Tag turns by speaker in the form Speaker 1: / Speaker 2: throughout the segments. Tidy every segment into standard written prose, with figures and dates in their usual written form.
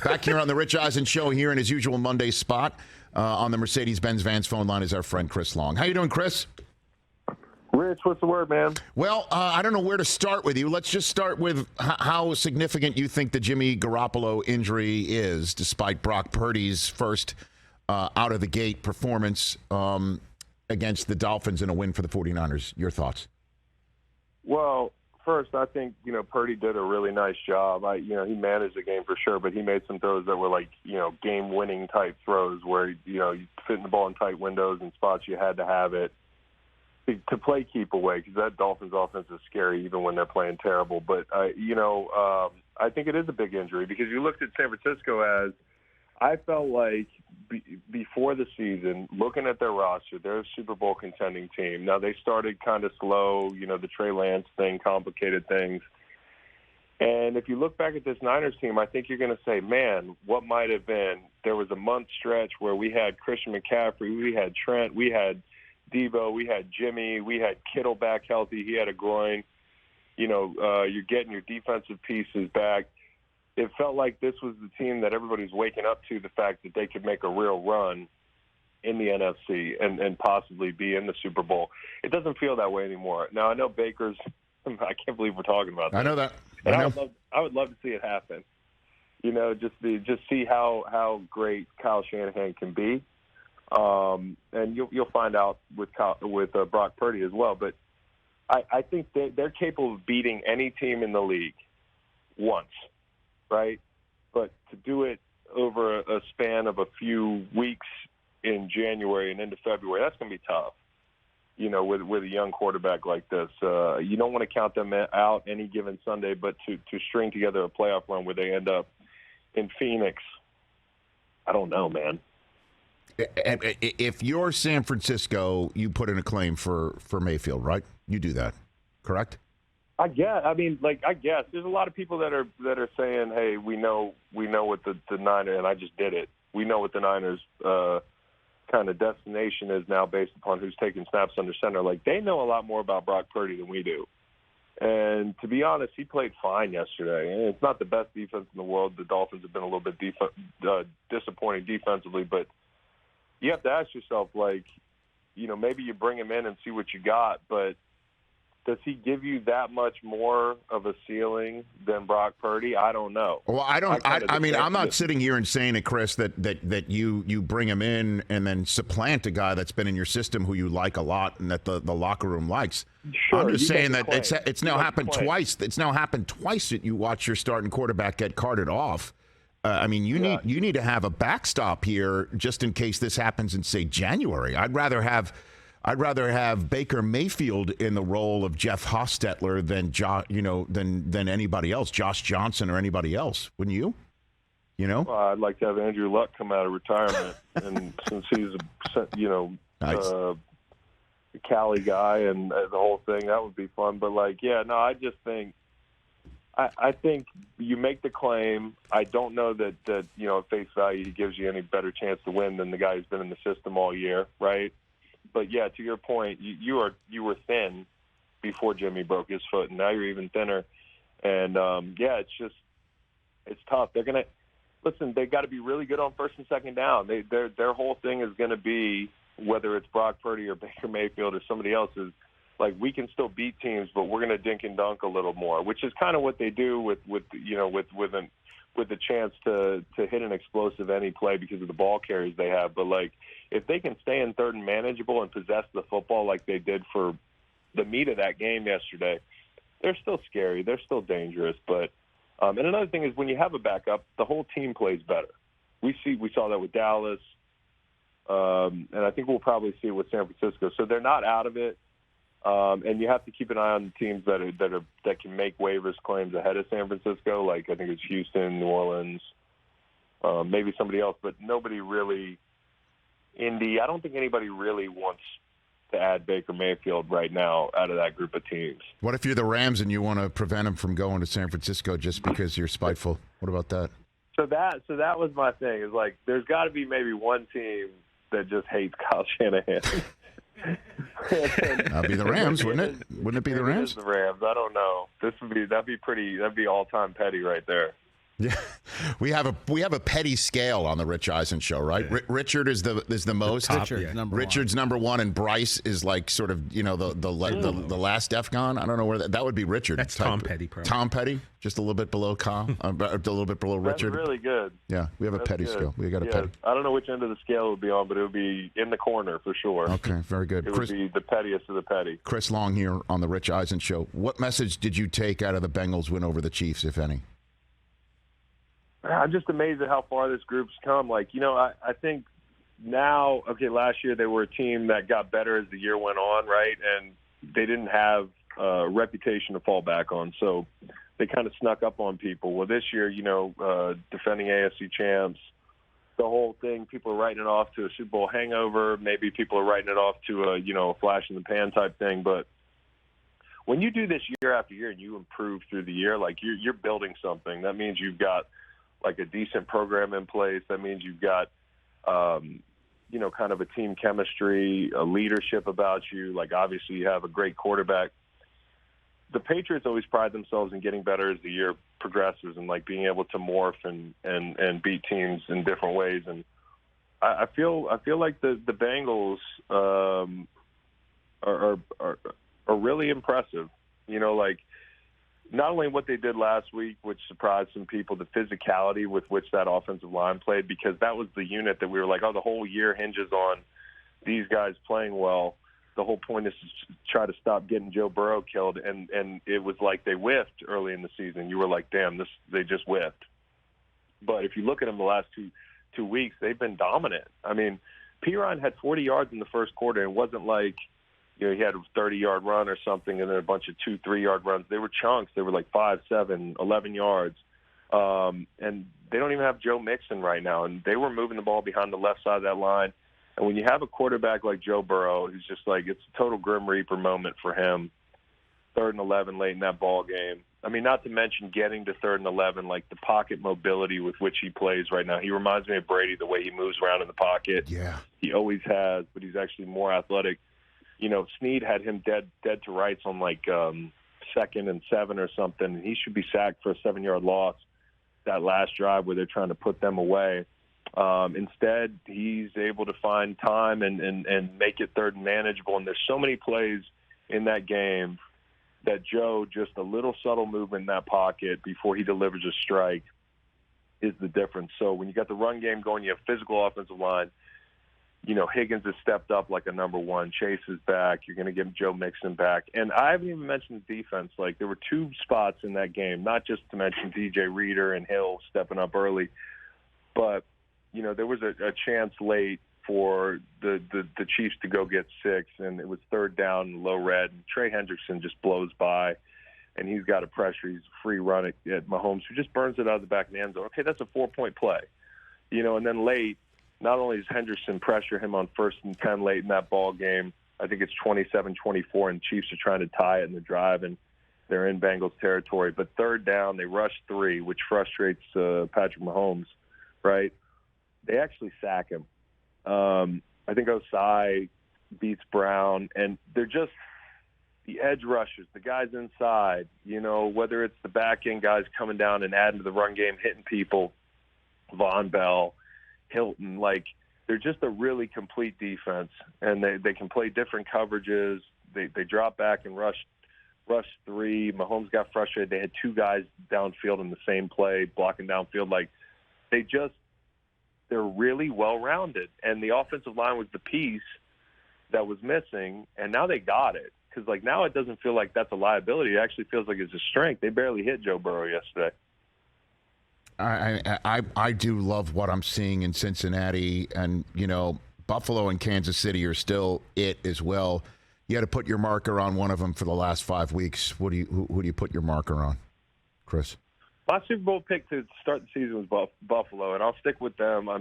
Speaker 1: Back here on the Rich Eisen Show here in his usual Monday spot on the Mercedes-Benz Vans phone line is our friend Chris Long. How you doing, Chris?
Speaker 2: Rich, what's the word, man?
Speaker 1: Well, I don't know where to start with you. Let's just start with how significant you think the Jimmy Garoppolo injury is, despite Brock Purdy's first out-of-the-gate performance against the Dolphins in a win for the 49ers. Your thoughts?
Speaker 2: Well, first, I think, Purdy did a really nice job. He managed the game for sure, but he made some throws that were like, game-winning type throws where, you fit the ball in tight windows and spots you had to have it to play keep away, because that Dolphins offense is scary even when they're playing terrible. But, I think it is a big injury because you looked at San Francisco as I felt like before the season, looking at their roster, they're a Super Bowl contending team. Now, they started kind of slow, the Trey Lance thing, complicated things. And if you look back at this Niners team, I think you're going to say, man, what might have been? There was a month stretch where we had Christian McCaffrey, we had Trent, we had Debo, we had Jimmy, we had Kittle back healthy. He had a groin. You're getting your defensive pieces back. It felt like this was the team that everybody's waking up to, the fact that they could make a real run in the NFC and possibly be in the Super Bowl. It doesn't feel that way anymore. Now, I know Baker's – I can't believe we're talking about this.
Speaker 1: I know that.
Speaker 2: I would love to see it happen. Just see how great Kyle Shanahan can be. And you'll find out with Brock Purdy as well. But I think they're capable of beating any team in the league once. Right, but to do it over a span of a few weeks in January and into February, that's going to be tough. With a young quarterback like this, you don't want to count them out any given Sunday, but to string together a playoff run where they end up in Phoenix, I don't know, man.
Speaker 1: If you're San Francisco, you put in a claim for Mayfield, right? You do that, correct?
Speaker 2: I guess. There's a lot of people that are saying, "Hey, we know what the Niners," and I just did it. We know what the Niners kind of destination is now, based upon who's taking snaps under center. Like, they know a lot more about Brock Purdy than we do. And to be honest, he played fine yesterday. And it's not the best defense in the world. The Dolphins have been a little bit disappointing defensively, but you have to ask yourself, maybe you bring him in and see what you got, but does he give you that much more of a ceiling than Brock Purdy? I don't know.
Speaker 1: Well, I'm not sitting here and saying it, Chris, that you bring him in and then supplant a guy that's been in your system who you like a lot and that the locker room likes.
Speaker 2: Sure,
Speaker 1: I'm just saying that it's now happened twice. It's now happened twice that you watch your starting quarterback get carted off. You need to have a backstop here just in case this happens in, say, January. I'd rather have Baker Mayfield in the role of Jeff Hostetler than anybody else, Josh Johnson or anybody else. Wouldn't you?
Speaker 2: Well, I'd like to have Andrew Luck come out of retirement, and since he's
Speaker 1: nice.
Speaker 2: A Cali guy and the whole thing, that would be fun. But I just think I think you make the claim. I don't know that at face value he gives you any better chance to win than the guy who's been in the system all year, right? But yeah, to your point, you were thin before Jimmy broke his foot, and now you're even thinner. And it's tough. They're gonna listen. They got to be really good on first and second down. Their whole thing is going to be, whether it's Brock Purdy or Baker Mayfield or somebody else, is like, we can still beat teams, but we're going to dink and dunk a little more, which is kind of what they do with the chance to hit an explosive any play because of the ball carries they have. But if they can stay in third and manageable and possess the football like they did for the meat of that game yesterday, they're still scary. They're still dangerous. But and another thing is, when you have a backup, the whole team plays better. We saw that with Dallas, and I think we'll probably see it with San Francisco. So they're not out of it. And you have to keep an eye on the teams that can make waivers claims ahead of San Francisco. I think it's Houston, New Orleans, maybe somebody else, but nobody really. Indy, I don't think anybody really wants to add Baker Mayfield right now out of that group of teams.
Speaker 1: What if you're the Rams and you want to prevent him from going to San Francisco just because you're spiteful? What about that?
Speaker 2: So that was my thing. Is there's got to be maybe one team that just hates Kyle Shanahan.
Speaker 1: That'd be the Rams, wouldn't it? Wouldn't it be the Rams?
Speaker 2: The Rams. I don't know. That'd be all-time petty right there.
Speaker 1: Yeah, we have a petty scale on the Rich Eisen Show, right? Yeah. Richard is the most. Richard's number one, and Bryce is like sort of the last DEFCON. I don't know where that would be. Richard.
Speaker 3: That's Tom Petty, probably.
Speaker 1: Tom Petty, just a little bit below Kyle, a little bit below Richard.
Speaker 2: That's really good.
Speaker 1: Yeah, we have a petty scale. We got a petty.
Speaker 2: I don't know which end of the scale it would be on, but it would be in the corner for sure.
Speaker 1: Okay, very good.
Speaker 2: It would be the pettiest of the petty.
Speaker 1: Chris Long here on the Rich Eisen Show. What message did you take out of the Bengals win over the Chiefs, if any?
Speaker 2: I'm just amazed at how far this group's come. I think now, last year they were a team that got better as the year went on, right? And they didn't have a reputation to fall back on, so they kind of snuck up on people. Well, this year, defending AFC champs, the whole thing, people are writing it off to a Super Bowl hangover. Maybe people are writing it off to a flash in the pan type thing. But when you do this year after year and you improve through the year, you're building something. That means you've got a decent program in place. That means you've got, kind of a team chemistry, a leadership about you. Obviously you have a great quarterback. The Patriots always pride themselves in getting better as the year progresses and being able to morph and beat teams in different ways. And I feel like the Bengals are really impressive. Not only what they did last week, which surprised some people, the physicality with which that offensive line played, because that was the unit that we were the whole year hinges on these guys playing well. The whole point is to try to stop getting Joe Burrow killed, and it was like they whiffed early in the season. You were like, damn, they just whiffed. But if you look at them the last two weeks, they've been dominant. I mean, Piron had 40 yards in the first quarter. It wasn't like he had a 30-yard run or something and then a bunch of 2-3-yard runs. They were chunks. They were 5, 7, 11 yards. And they don't even have Joe Mixon right now. And they were moving the ball behind the left side of that line. And when you have a quarterback like Joe Burrow, who's just it's a total Grim Reaper moment for him, 3rd and 11 late in that ball game. I mean, not to mention getting to 3rd and 11, the pocket mobility with which he plays right now. He reminds me of Brady, the way he moves around in the pocket.
Speaker 1: Yeah.
Speaker 2: He always has, but he's actually more athletic. Snead had him dead to rights on 2nd and 7 or something. And he should be sacked for a 7-yard loss that last drive where they're trying to put them away. Instead, he's able to find time and make it 3rd and manageable. And there's so many plays in that game that Joe, just a little subtle movement in that pocket before he delivers a strike is the difference. So when you got the run game going, you have physical offensive line. Higgins has stepped up like a number one. Chase is back. You're going to give Joe Mixon back. And I haven't even mentioned the defense. There were 2 spots in that game, not just to mention DJ Reader and Hill stepping up early, but, there was a chance late for the Chiefs to go get 6, and it was 3rd down and low red. And Trey Hendrickson just blows by, and he's got a pressure. He's free run at Mahomes, who just burns it out of the back of the end zone. Okay, that's a 4-point play. And then late, not only does Henderson pressure him on 1st and 10 late in that ball game, I think it's 27-24, and Chiefs are trying to tie it in the drive, and they're in Bengals territory. But 3rd down, they rush 3, which frustrates Patrick Mahomes, right? They actually sack him. I think Osai beats Brown, and they're just the edge rushers, the guys inside, whether it's the back end guys coming down and adding to the run game, hitting people, Von Bell, Hilton, they're just a really complete defense, and they can play different coverages. They drop back and rush 3. Mahomes got frustrated. They had 2 guys downfield in the same play, blocking downfield. They're really well-rounded, and the offensive line was the piece that was missing, and now they got it. Because now it doesn't feel like that's a liability. It actually feels like it's a strength. They barely hit Joe Burrow yesterday.
Speaker 1: I do love what I'm seeing in Cincinnati, and Buffalo and Kansas City are still it as well. You had to put your marker on one of them for the last 5 weeks. Who do you put your marker on, Chris?
Speaker 2: My Super Bowl pick to start the season was Buffalo, and I'll stick with them. I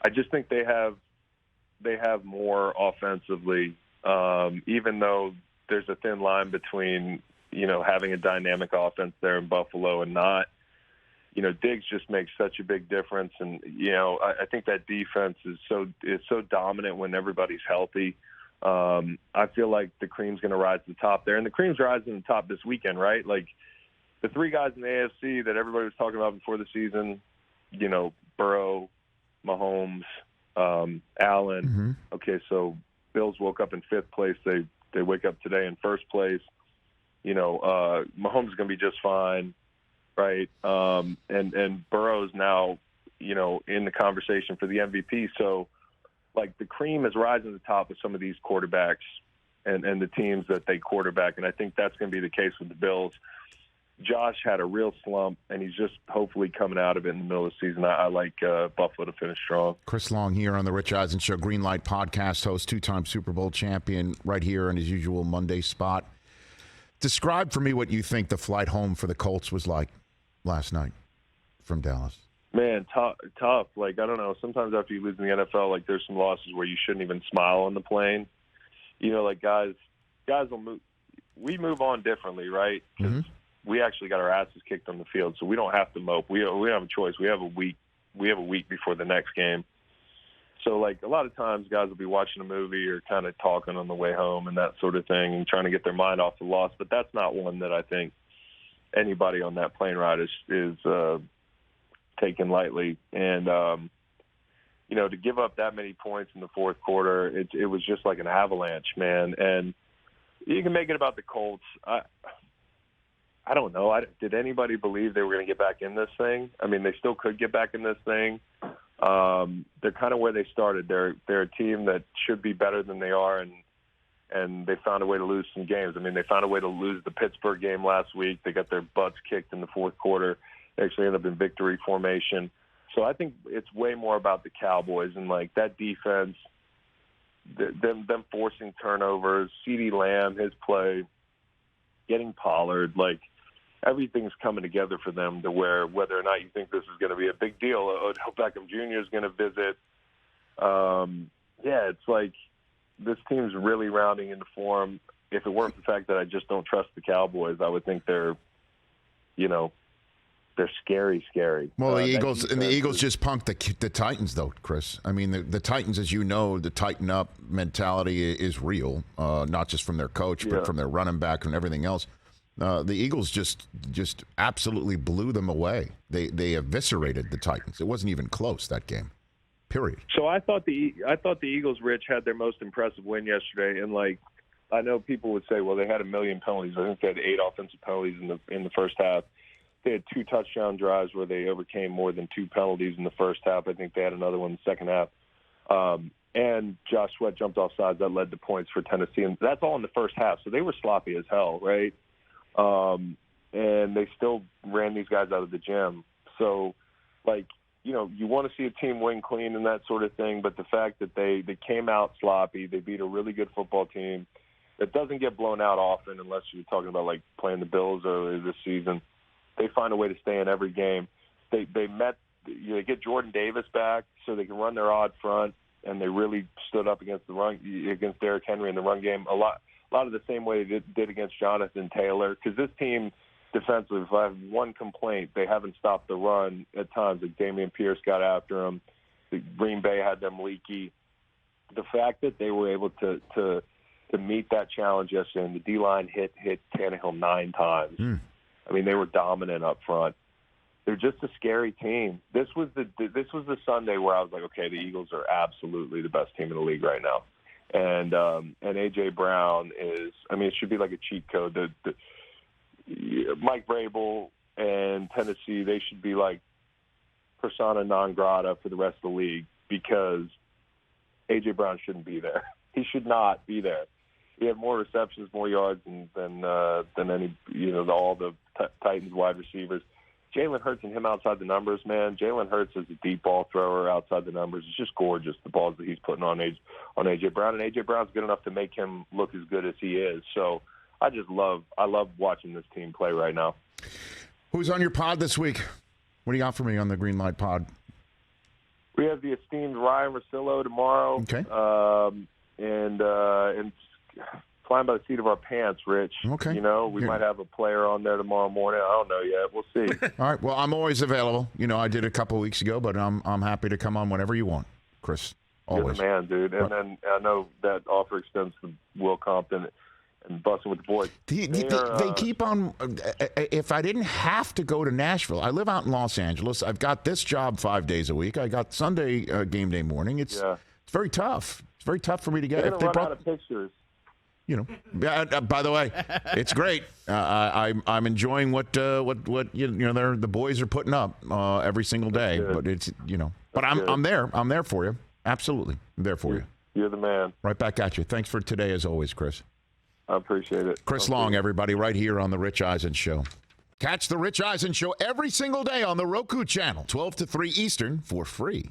Speaker 2: just think they have more offensively, even though there's a thin line between having a dynamic offense there in Buffalo and not. Diggs just makes such a big difference, and I think that defense is so dominant when everybody's healthy. I feel like the cream's going to rise to the top there, and the cream's rising to the top this weekend, right? the three guys in the AFC that everybody was talking about before the season, Burrow, Mahomes, Allen.
Speaker 1: Mm-hmm.
Speaker 2: Okay, so Bills woke up in 5th place. They wake up today in 1st place. Mahomes is going to be just fine, right? And Burrow's now, in the conversation for the MVP. So, like, the cream is rising to the top of some of these quarterbacks and the teams that they quarterback, and I think that's going to be the case with the Bills. Josh had a real slump, and he's just hopefully coming out of it in the middle of the season. I like Buffalo to finish strong.
Speaker 1: Chris Long here on the Rich Eisen Show, Green Light podcast host, 2-time Super Bowl champion, right here in his usual Monday spot. Describe for me what you think the flight home for the Colts was like last night from Dallas.
Speaker 2: Man, tough. Like, I don't know. Sometimes after you lose in the NFL, like, there's some losses where you shouldn't even smile on the plane. Like, guys will move. We move on differently, right? Because we actually got our asses kicked on the field, so we don't have to mope. We don't have a choice. We have a week. We have a week before the next game. So, like, a lot of times guys will be watching a movie or kind of talking on the way home and that sort of thing and trying to get their mind off the loss. But that's not one that I think anybody on that plane ride is taken lightly. And, to give up that many points in the fourth quarter, it was just like an avalanche, man. And you can make it about the Colts. I don't know. Did anybody believe they were going to get back in this thing? I mean, they still could get back in this thing. They're kind of where they started. They're a team that should be better than they are, and they found a way to lose some games. I mean, they found a way to lose the Pittsburgh game last week. They got their butts kicked in the fourth quarter. They actually ended up in victory formation. So I think it's way more about the Cowboys and, like, that defense, them forcing turnovers, CeeDee Lamb, his play, getting Pollard, like, everything's coming together for them to where whether or not you think this is going to be a big deal, Odell Beckham Jr. is going to visit. It's like this team's really rounding into form. If it weren't for the fact that I just don't trust the Cowboys, I would think they're scary.
Speaker 1: Well, the Eagles just punked the Titans, though, Chris. I mean, the Titans, as you know, the tighten up mentality is real, not just from their coach, but from their running back and everything else. The Eagles just absolutely blew them away. They eviscerated the Titans. It wasn't even close, that game. Period.
Speaker 2: So I thought the Eagles, Rich, had their most impressive win yesterday, and, like, I know people would say, well, they had 1 million penalties. I think they had 8 offensive penalties in the first half. They had 2 touchdown drives where they overcame more than 2 penalties in the first half. I think they had another one in the second half. And Josh Sweat jumped off sides. That led to points for Tennessee. And that's all in the first half. So they were sloppy as hell, right? And they still ran these guys out of the gym. So, like, you want to see a team win clean and that sort of thing. But the fact that they came out sloppy, they beat a really good football team that doesn't get blown out often unless you're talking about, like, playing the Bills earlier this season. They find a way to stay in every game. They get Jordan Davis back so they can run their odd front, and they really stood up against Derrick Henry in the run game. A lot of the same way they did against Jonathan Taylor. Because this team defensively, if I have one complaint, they haven't stopped the run at times. Like Damian Pierce got after them. Green Bay had them leaky. The fact that they were able to meet that challenge yesterday, and the D-line hit Tannehill 9 times. I mean, they were dominant up front. They're just a scary team. This was the Sunday where I was like, okay, the Eagles are absolutely the best team in the league right now. And A.J. Brown is, I mean, it should be like a cheat code. Mike Vrabel and Tennessee, they should be like persona non grata for the rest of the league because A.J. Brown shouldn't be there. He should not be there. He had more receptions, more yards than any, all the Titans wide receivers. Jalen Hurts and him outside the numbers, man. Jalen Hurts is a deep ball thrower outside the numbers. It's just gorgeous, the balls that he's putting on A.J. Brown. And A.J. Brown's good enough to make him look as good as he is. So I love watching this team play right now.
Speaker 1: Who's on your pod this week? What do you got for me on the Green Light pod?
Speaker 2: We have the esteemed Ryan Russillo tomorrow.
Speaker 1: Okay.
Speaker 2: And flying by the seat of our pants, Rich.
Speaker 1: Okay.
Speaker 2: We might have a player on there tomorrow morning. I don't know yet. We'll see.
Speaker 1: All right. Well, I'm always available. I did a couple of weeks ago, but I'm happy to come on whenever you want, Chris. Always.
Speaker 2: You're the man, dude. And then I know that offer extends to Will Compton. and busting with the boys.
Speaker 1: They keep on. If I didn't have to go to Nashville, I live out in Los Angeles. I've got this job 5 days a week. I got Sunday game day morning. It's very tough. It's very tough for me to get.
Speaker 2: If they run out of pictures.
Speaker 1: You know, by the way, it's great. I'm enjoying what the boys are putting up every single day. But it's but I'm there. I'm there for you. Absolutely, I'm there for you.
Speaker 2: You're the man.
Speaker 1: Right back at you. Thanks for today, as always, Chris.
Speaker 2: I appreciate it.
Speaker 1: Chris Long, everybody, right here on the Rich Eisen Show. Catch the Rich Eisen Show every single day on the Roku channel, 12 to 3 Eastern, for free.